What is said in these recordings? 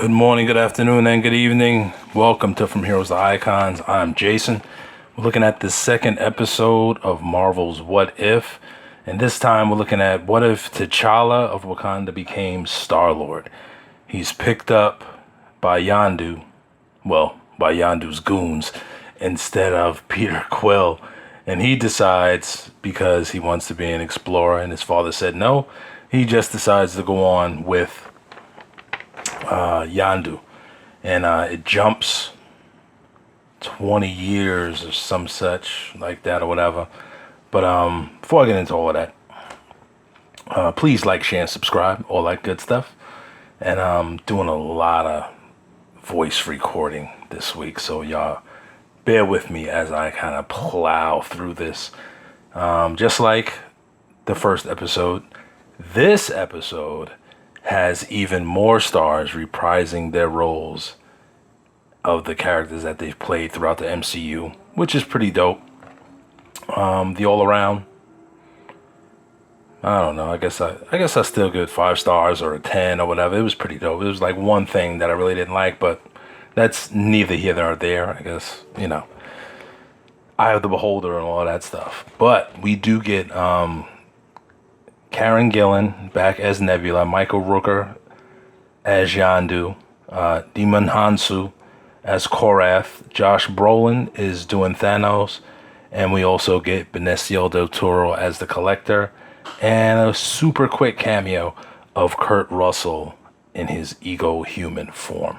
Good morning, good afternoon, and good evening. Welcome to From Heroes to Icons. I'm Jason. We're looking at the second episode of Marvel's What If. And this time we're looking at what if T'Challa of Wakanda became Star-Lord. He's picked up by Yondu, well, by Yondu's goons, instead of Peter Quill. And he decides, because he wants to be an explorer and his father said no, he just decides to go on with Yondu. And it jumps 20 years or some such like that or whatever. But before I get into all of that, please like, share, and subscribe, all that good stuff. And I'm doing a lot of voice recording this week, so y'all bear with me as I kind of plow through this. Just like the first episode, this episode has even more stars reprising their roles of the characters that they've played throughout the MCU, which is pretty dope. The all around, I don't know, I guess I still give it 5 stars or a 10 or whatever. It was pretty dope. It was like one thing that I really didn't like, but that's neither here nor there. I guess, eye of the beholder and all that stuff. But we do get Karen Gillan back as Nebula, Michael Rooker as Yondu, Demon Hansu as Korath, Josh Brolin is doing Thanos, and we also get Benicio del Toro as the Collector, and a super quick cameo of Kurt Russell in his ego-human form.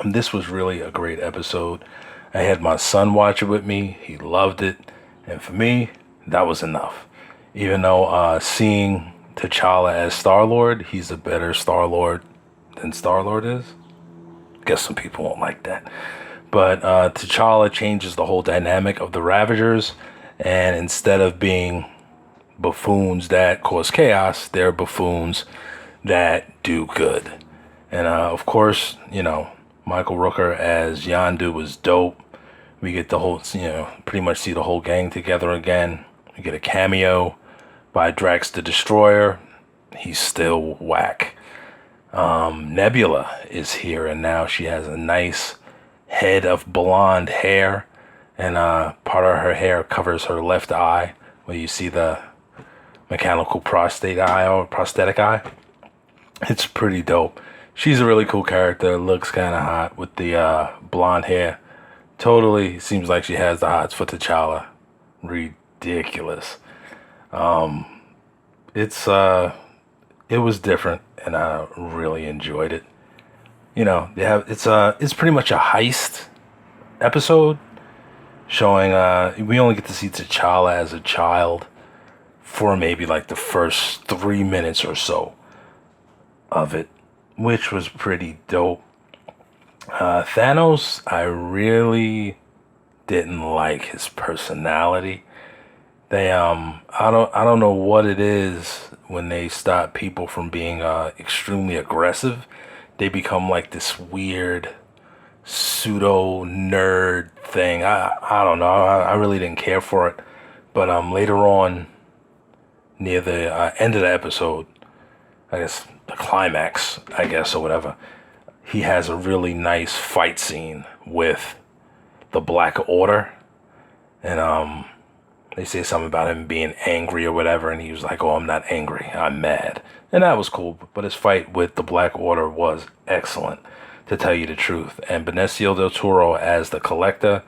And this was really a great episode. I had my son watch it with me. He loved it. And for me, that was enough. Even though seeing T'Challa as Star-Lord, he's a better Star-Lord than Star-Lord is. Guess some people won't like that. But T'Challa changes the whole dynamic of the Ravagers. And instead of being buffoons that cause chaos, they're buffoons that do good. And of course, Michael Rooker as Yondu was dope. We get the whole, pretty much see the whole gang together again. We get a cameo by Drax the Destroyer. He's still whack. Nebula is here, and now she has a nice head of blonde hair, and part of her hair covers her left eye, where you see the mechanical prosthetic eye. It's pretty dope. She's a really cool character. Looks kind of hot with the blonde hair. Totally seems like she has the hots for T'Challa. Ridiculous. It was different, and I really enjoyed it. It's pretty much a heist episode showing we only get to see T'Challa as a child for maybe like the first 3 minutes or so of it, which was pretty dope. Thanos, I really didn't like his personality. They I don't know what it is when they stop people from being extremely aggressive. They become like this weird pseudo nerd thing. I don't know. I really didn't care for it. But later on, near the end of the episode, I guess the climax, or whatever, he has a really nice fight scene with the Black Order, and they say something about him being angry or whatever, and he was like, "Oh, I'm not angry, I'm mad," and that was cool. But his fight with the Black Order was excellent, to tell you the truth. And Benicio del Toro as the Collector,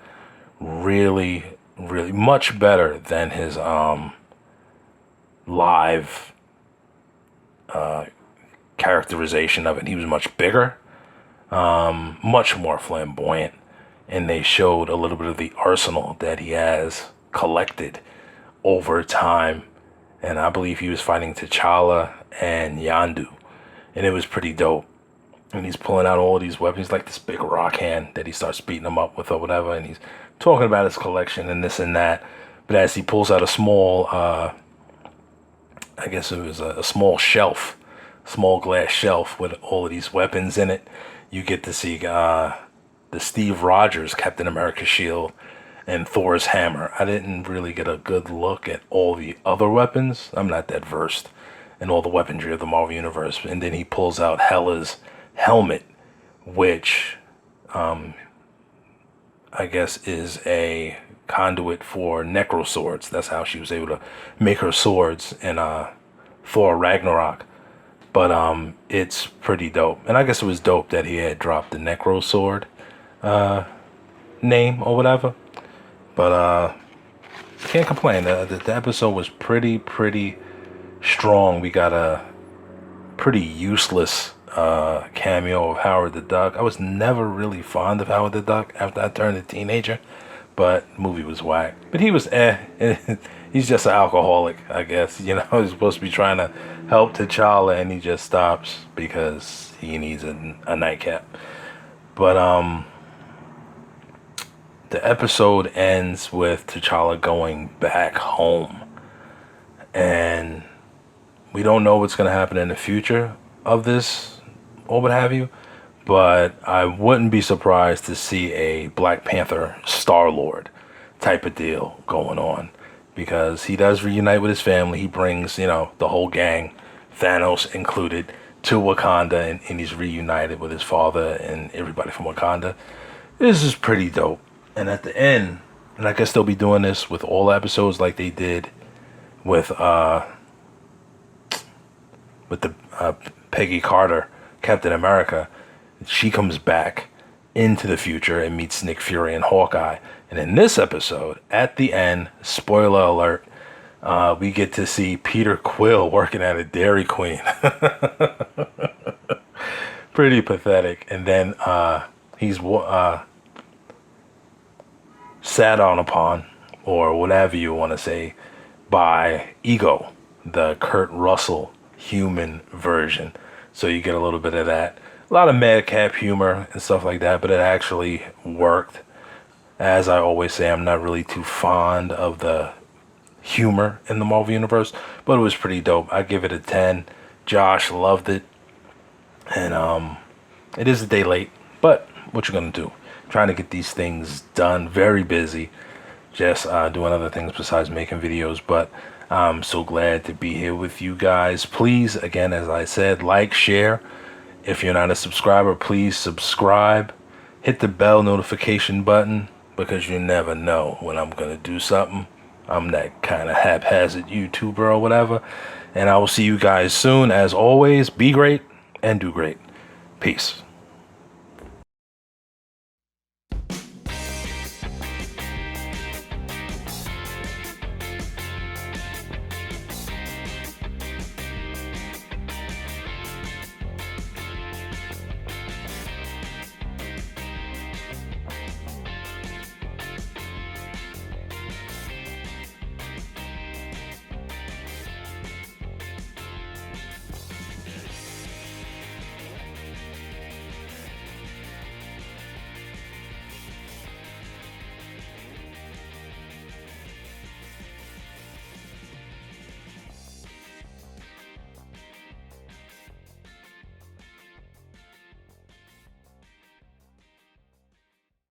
really, really much better than his live characterization of it. He was much bigger, much more flamboyant, and they showed a little bit of the arsenal that he has collected over time. And I believe he was fighting T'Challa and Yondu, and it was pretty dope. And he's pulling out all these weapons, like this big rock hand that he starts beating them up with or whatever, and he's talking about his collection and this and that. But as he pulls out a small I guess it was a small glass shelf with all of these weapons in it, you get to see the Steve Rogers Captain America shield and Thor's hammer. I didn't really get a good look at all the other weapons. I'm not that versed in all the weaponry of the Marvel Universe. And then he pulls out Hela's helmet which I guess is a conduit for necro swords. That's how she was able to make her swords in Thor Ragnarok. But it's pretty dope. And I guess it was dope that he had dropped the necro sword name or whatever. But can't complain. The episode was pretty strong. We got a pretty useless cameo of Howard the Duck. I was never really fond of Howard the Duck after I turned a teenager, but the movie was whack. But he was he's just an alcoholic, I guess. You know, he's supposed to be trying to help T'Challa, and he just stops because he needs a nightcap. But the episode ends with T'Challa going back home, and we don't know what's going to happen in the future of this or what have you, but I wouldn't be surprised to see a Black Panther Star-Lord type of deal going on, because he does reunite with his family. He brings, you know, the whole gang, Thanos included, to Wakanda, and he's reunited with his father and everybody from Wakanda. This is pretty dope. And at the end, and I guess they'll be doing this with all episodes like they did with the Peggy Carter, Captain America. She comes back into the future and meets Nick Fury and Hawkeye. And in this episode, at the end, spoiler alert, we get to see Peter Quill working at a Dairy Queen. Pretty pathetic. And then he's sat on upon, or whatever you want to say, by Ego, the Kurt Russell human version. So you get a little bit of that. A lot of madcap humor and stuff like that, but it actually worked. As I always say, I'm not really too fond of the humor in the Marvel Universe, but it was pretty dope. I give it a 10. Josh loved it. And it is a day late, but what you gonna do? Trying to get these things done. Very busy. Just doing other things besides making videos, but I'm so glad to be here with you guys. Please, again, as I said, like, share. If you're not a subscriber, please subscribe. Hit the bell notification button, because you never know when I'm going to do something. I'm that kind of haphazard YouTuber or whatever. And I will see you guys soon. As always, be great and do great. Peace.